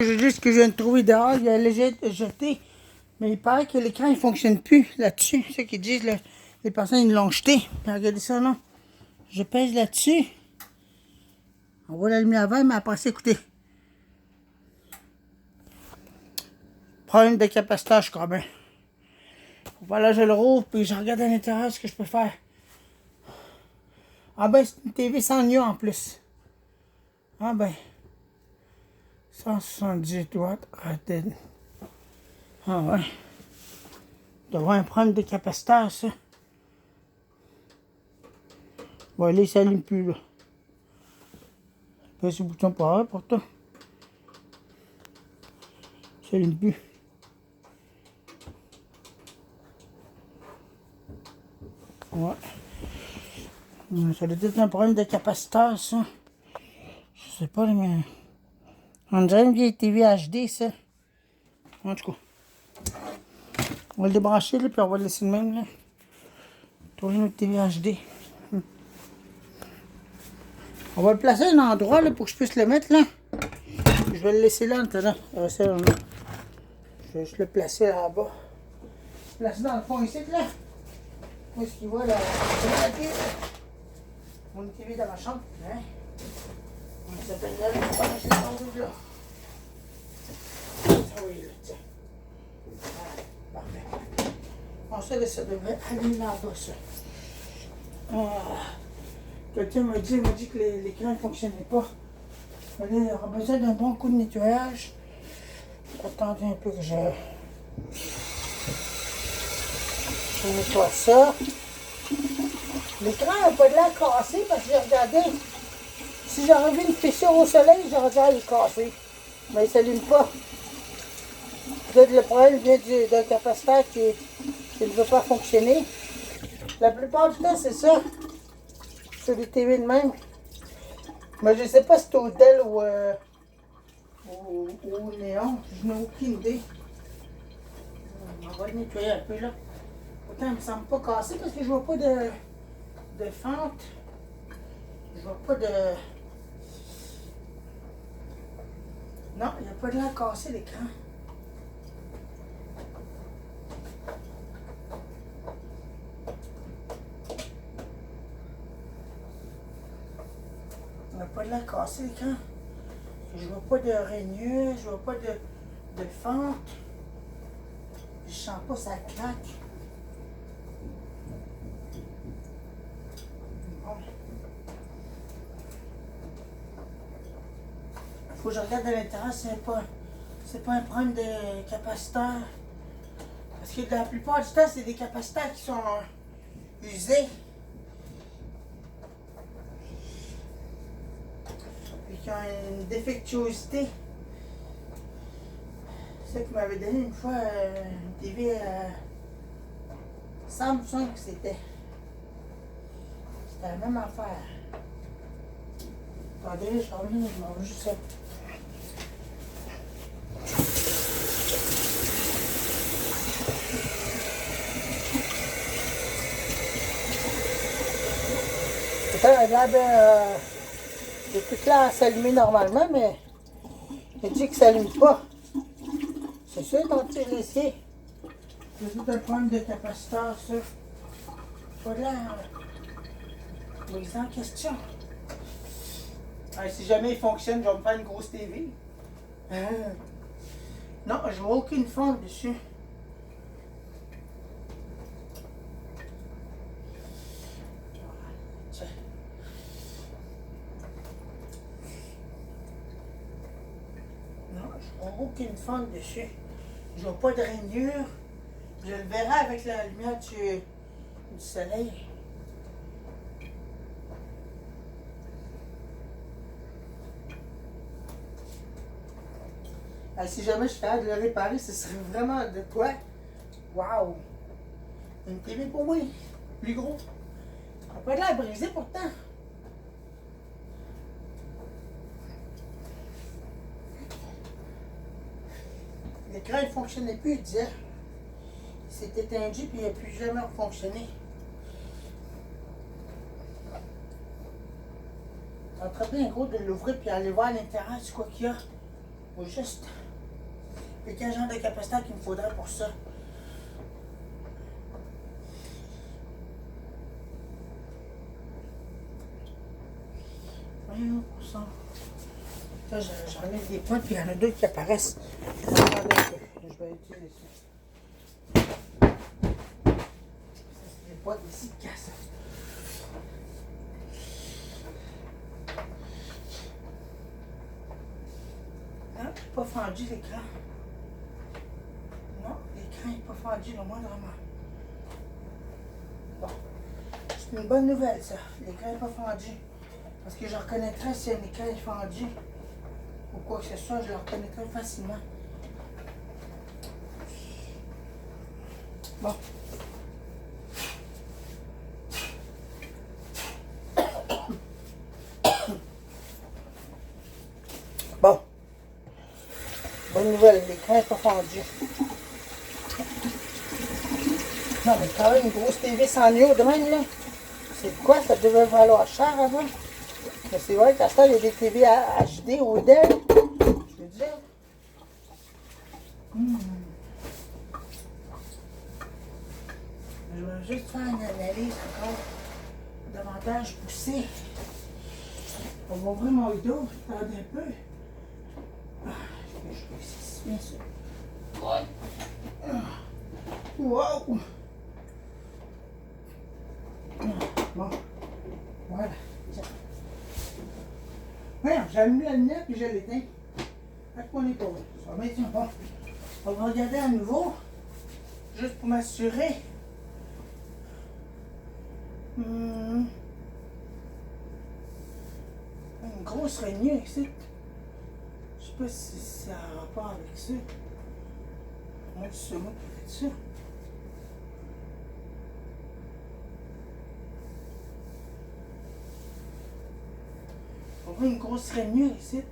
Je dis ce que je viens de trouver dehors, il a léger jeté. Mais il paraît que l'écran ne fonctionne plus là-dessus. C'est ce qu'ils disent, là. Les personnes ils l'ont jeté. Mais regardez ça, non? Je pèse là-dessus. On voit la lumière verte, mais après ça, écoutez. Problème de capaciteur, je crois bien. Voilà, je le rouvre, puis je regarde à l'intérieur ce que je peux faire. Ah ben, c'est une TV sans nœud en plus. Ah ben. 178 watts rated. Ah ouais. Il doit y avoir un problème de capaciteur, ça. Bon, là, il s'allume plus, là. Pèse le bouton pour avoir, pourtant. Il s'allume plus. Ouais. Ça doit être un problème de capaciteur, ça. Je sais pas, mais... On dirait une vieille TV HD, ça. En tout cas. On va le débrancher, là, puis on va le laisser de même, là. Trouver notre TV HD. On va le placer à un endroit, là, pour que je puisse le mettre, là. Je vais le laisser là, en attendant. Je vais juste le placer là-bas. Le placer dans le fond ici, là. Où est-ce qu'il va, là? Mon TV dans ma chambre. Hein? On s'appelle là, je vais pas lâcher le là. Ah oui, là, tiens. Ah, parfait. Bon, ça devrait aller là-bas, ça. Quelqu'un m'a dit que l'écran ne fonctionnait pas. Il aura besoin d'un bon coup de nettoyage. Attendez un peu que je nettoie ça. L'écran n'a pas de l'air cassé parce que j'ai regardé. Si j'aurais vu une fissure au soleil, j'aurais dit qu'il est cassé. Mais il ne s'allume pas. Peut-être le problème vient d'un capaciteur qui ne veut pas fonctionner. La plupart du temps, c'est ça. Sur les TV de même. Mais je ne sais pas si c'est au Dell ou au Néon. Je n'ai aucune idée. On va le nettoyer un peu là. Pourtant, il ne me semble pas cassé parce que je vois pas de fente. Je vois pas de... Non, il n'y a pas de l'air cassé l'écran. Il n'y a pas de l'air cassé l'écran. Je vois pas de rainure, je vois pas de fente. Je sens pas ça claque. Bon. Faut que je regarde à l'intérieur si c'est pas un problème de capaciteur. Parce que la plupart du temps, c'est des capaciteurs qui sont usés. Et qui ont une défectuosité. C'est ça qui m'avait donné une fois une TV Samsung, c'était la même affaire. Attendez, je reviens, je m'en vais juste ça. Peut-être elle a l'air de tout là à s'allumer normalement, mais il dit que ça s'allume pas. C'est sûr, ton petit l'essai. C'est tout un problème de capaciteur, ça. Pas de l'air. Mise en question. Si jamais il fonctionne, je vais me faire une grosse TV. Non, je vois aucune fente dessus. Tiens. Non, je vois aucune fente dessus. Je vois pas de rainure. Je le verrai avec la lumière du soleil. Si jamais je fais de le réparer, ce serait vraiment de quoi? Waouh! Une TV pour moi, plus gros. Ça n'a pas l'air brisé pourtant. L'écran ne fonctionnait plus, il disait. Il s'est éteint puis il n'a plus jamais fonctionné. Ça serait bien gros de l'ouvrir puis aller voir à l'intérieur, c'est quoi qu'il y a. Faut juste. Et quel genre de capaciteur qu'il me faudrait pour ça? Voyons pour ça. Là, j'enlève des points, puis il y en a deux qui apparaissent. Attendez un peu. Je vais utiliser ça. Ça, c'est des points ici de casse. Ah, j'ai pas fendu l'écran. Non, l'écran n'est pas fendu le moindrement. Bon, c'est une bonne nouvelle ça. L'écran n'est pas fendu. Parce que je reconnaîtrais si un écran est fendu ou quoi que ce soit, je le reconnaîtrais facilement. Bon. Bon. Bonne nouvelle, l'écran n'est pas fendu. Non, mais quand même, une grosse TV 100 euros de même, là. C'est quoi? Ça devait valoir cher avant. Mais c'est vrai qu'à ce temps, il y a des TV HD au DEL. Je veux dire. Je vais juste faire une analyse encore davantage poussée. On va ouvrir mon rideau. Attendez un peu. Ah, je réussisse bien ça. Ouais. Wow! Bon. Voilà. Voyons, j'allume la lumière puis je l'éteins. Avec mon épaule. Ça va être bon. On va regarder à nouveau. Juste pour m'assurer. Une grosse rainure ici. Je sais pas si ça a un rapport avec ça. Moi, c'est moi qui ai fait ça. On voit une grosse rainure ici.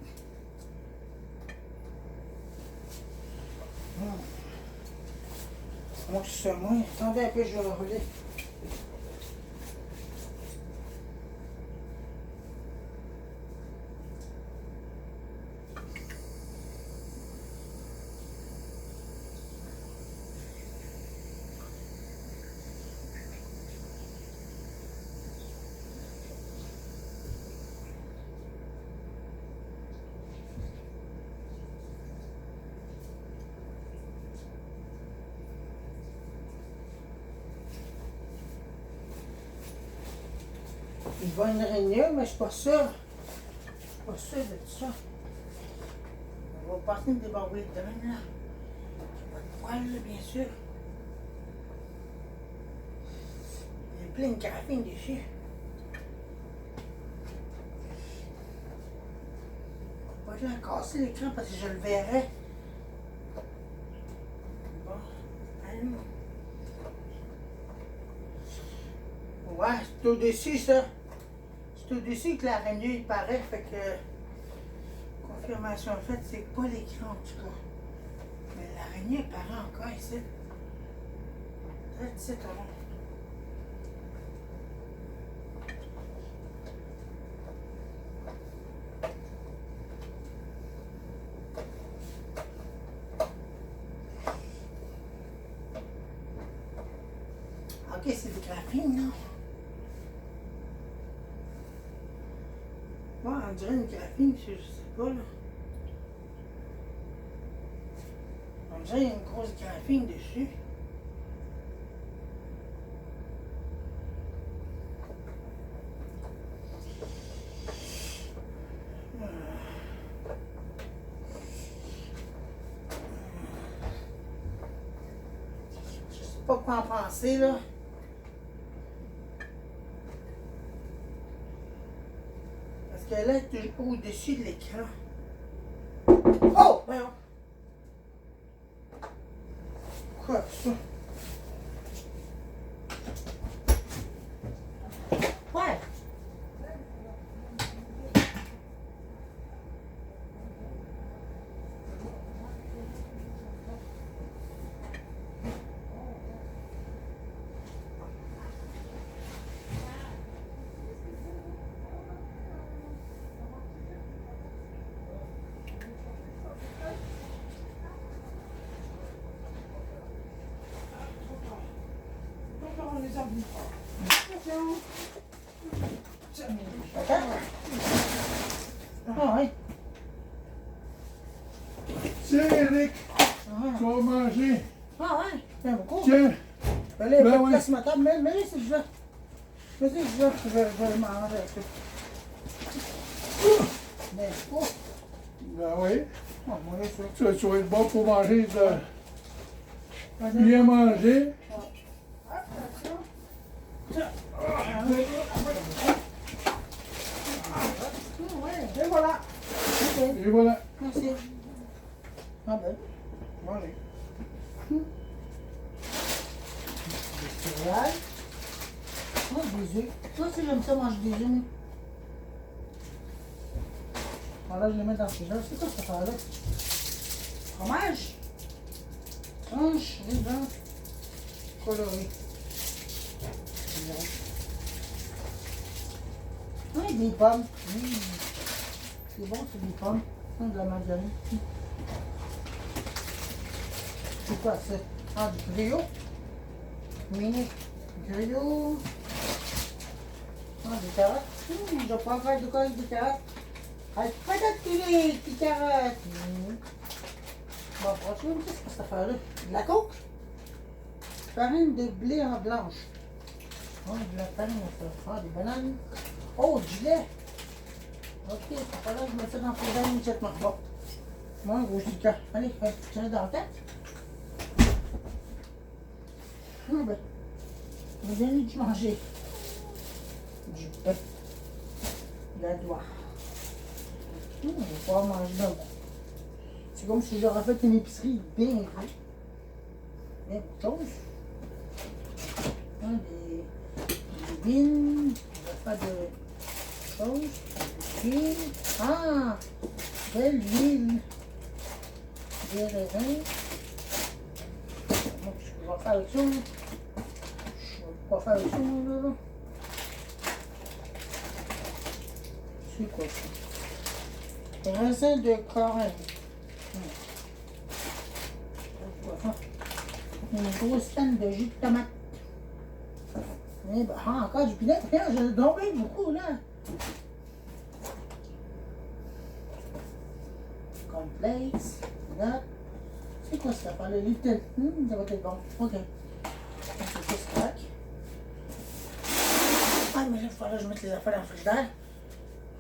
Moi, c'est moi. Attendez un peu, je vais le rouler. Il va une rainure, mais je suis pas sûr. Je suis pas sûr de ça. On va passer une débarbouille de même là. Pas de poils, là, bien sûr. Il y a plein de graphines dessus. Faut pas que je la casser l'écran parce que je le verrai. Bon, allez. Ouais, c'est au-dessus ça. C'est au-dessus que la rainure il paraît, fait que confirmation faite, c'est pas l'écran en tout cas. Mais la rainure paraît encore ici. C'est tout. Ok, c'est des graphines, non? Ouais, on dirait une graphine, je sais pas, là. On dirait une grosse graphine dessus. Je sais pas quoi en penser, là. Parce qu'elle est au-dessus de l'écran. Oh! Voyons. Quoi, ça? Ouais. les ordi. Attends. Ah oui. Tiens, Eric, Ah, tu vas manger. ah ouais. Bien beaucoup. Tiens, Allez, ben pas de oui. place ma table. Mais laissez je là. Vas-y, je là. Je vais le manger avec toi. Mais, oh. Ben oui. Oh, moi, là, ça. Tu vas être bon pour manger, Vas-y. bien manger. Attention. Tiens. Ah, oui. Ouais, et voilà. Ok. Et voilà. Merci. Ah ben, mangez. Des céréales. Oh, des œufs. Moi aussi j'aime ça manger des œufs. Voilà, je les mets dans ce genre. C'est quoi cette affaire-là? Fromage. Tranche, raisin, coloré. Oui, des pommes. C'est bon, c'est des pommes. De la margarine. C'est quoi ça? Ah, du griot. Mini griot. Ah, des carottes. Je vais pas faire de quoi avec des carottes. Avec patate pilée, des carottes. Bon, franchement, qu'est-ce que cette affaire-là? De la coke? Farine de blé en blanche. Oh, de la farine, ça. Ah, des bananes. Oh, du lait. Ok, ça fallait que je mette ça dans le frigidaire immédiatement. Bon. Moi, gros giga. Allez, tu es dans la tête. Ah ben, vous donnez du manger. Du pain. De la doigt. On va pouvoir manger d'un coup. C'est comme si j'aurais fait une épicerie bien vraie. Bien beaucoup de choses. Des bines, pas de choses. Des ah! De l'huile. Des raisins. Donc, je vais faire avec ça. Je vais pas faire avec ça, là. C'est quoi ça? Raisin de Corinthe. Une grosse canne de jus de tomate. Eh ben, encore du pinot. J'en ai donc bien beaucoup, là. Cornflakes. Là. C'est quoi ça? Par le Little. Ça va être bon. OK. C'est ça, c'est correct. Ah, mais là, il faudra que je mette les affaires dans le frigidaire.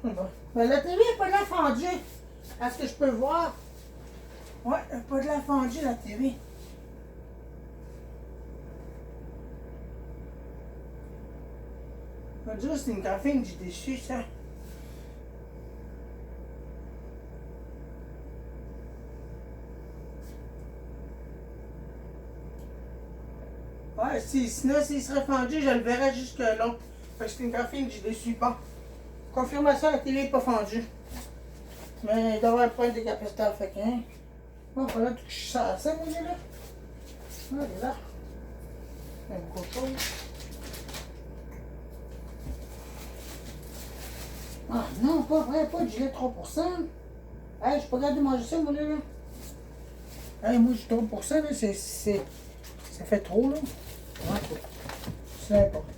Bon. Ben, la télé n'est pas de la fendue. Est-ce que je peux voir? Ouais, elle n'a pas de la fendue, la télé. On va dire que c'est une graphine que j'ai déçue, ça. Ouais, sinon, s'il serait fendu, je le verrais jusque là. Parce que c'est une graphine que j'ai déçue. Bon. Confirmation, la télé n'est pas fendue. Mais il doit avoir un point de décapaciteur, fait que, hein. Bon, voilà, tout ça à ça, moi, là. Ah, elle est là. Il y a beaucoup de choses. Ah, non, pas vrai, pas de gilet 3%. Hey, je suis pas capable de manger ça, moi, là. Hey, moi, j'ai 3%, là, ça fait trop, là. Ouais, c'est important.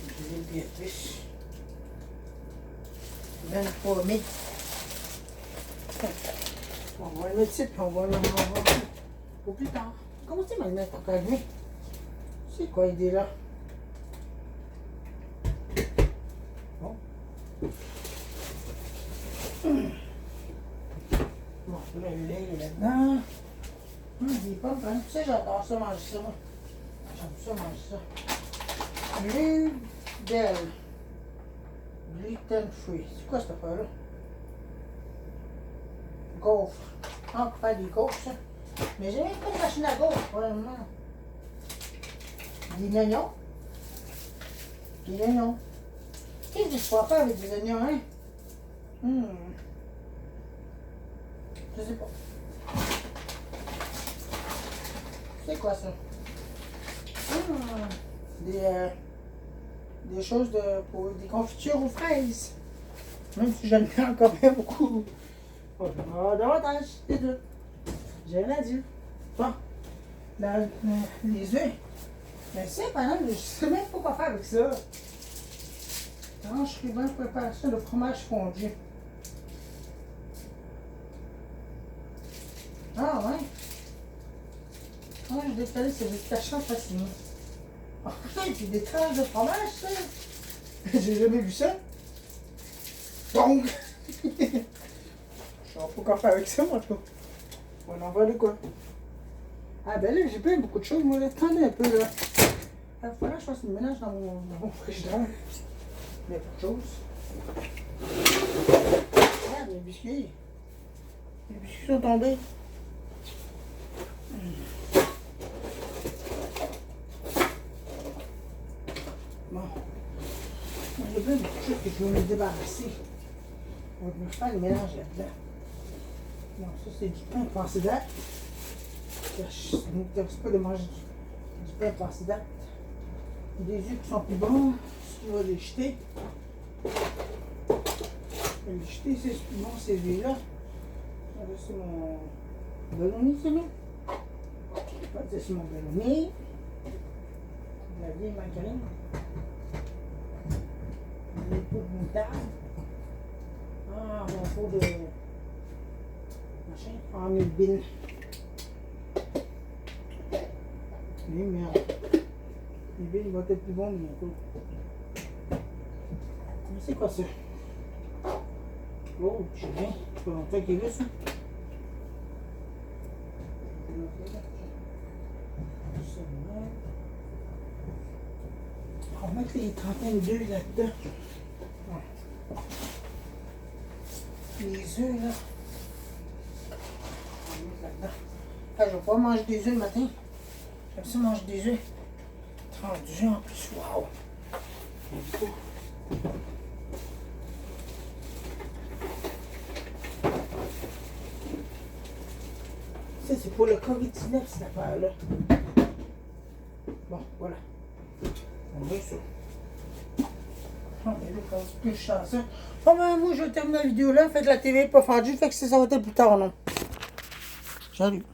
Je vais bien plus. 23 000. On va le mettre ici, puis on va le mettre au plus tard. Comment tu vas le mettre encore lui? C'est quoi l'idée là? Bon. Bon, là, le lait est là-dedans. Des pommes, hein? Tu sais, j'adore ça, manger ça, moi. J'aime ça, manger ça. L'huile d'elle. Gluten free. C'est quoi cette affaire-là? Gaufre. Ah, pour faire des gaufres, ça. Mais j'ai même pas de machine à gaufre, vraiment. Des oignons. Des oignons. Qu'est-ce que je pourrais faire avec des oignons, hein? Je sais pas. C'est quoi ça? Des choses pour des confitures aux fraises. Même si j'en ai encore bien beaucoup. Oh, davantage, c'est tout. J'ai rien à dire. Bon. Les œufs. Mais c'est pas mal, je sais même pas quoi faire avec ça. Tranche ruban préparation de fromage fondu. Ah ouais. Tranche décalée sur des tachons facilement. Ah putain, puis des tranches de fromage, ça. J'ai jamais vu ça. Donc. Je sais pas quoi faire avec ça, moi, en tout cas. On en va de quoi? Ah ben là, j'ai plein beaucoup de choses. Moi, là, attendez un peu, là. Il faut que je fasse une mélange dans mon frigidaire. Il y a beaucoup de choses. Regarde, les biscuits. Les biscuits sont tombés. Bon. Il y a plein de choses que je veux me débarrasser. On va faire le mélange là-dedans. Bon, ça, c'est du pain passé date. C'est pas de manger du pain passé date. Des œufs qui sont plus bons, si tu vas les jeter. Les jeter, c'est plus bon, ces œufs-là. Là, c'est mon bologna, c'est là. C'est mon bologna. La vieille margarine. Les pots de moutarde. Ah, mon pot de machin. Ah, mes billes. Les merdes. Les billes vont être plus bons bientôt. Mais c'est quoi ça? Oh, je viens. Ça fait longtemps qu'il est là, ça. On va mettre les trentaines d'œufs là-dedans. Les œufs, là. On va mettre là-dedans. Ah, je vais pas manger des œufs le matin. J'aime ça manger des œufs. 30 œufs en plus, waouh! Ça, c'est pour le COVID-19, cette affaire-là. Bon, voilà. On met ça. Ah, mais là, quand je touche ça. Bon, ben, moi, je termine la vidéo là. Faites la TV pas fendue, fait que ça va être plus tard, non? Salut.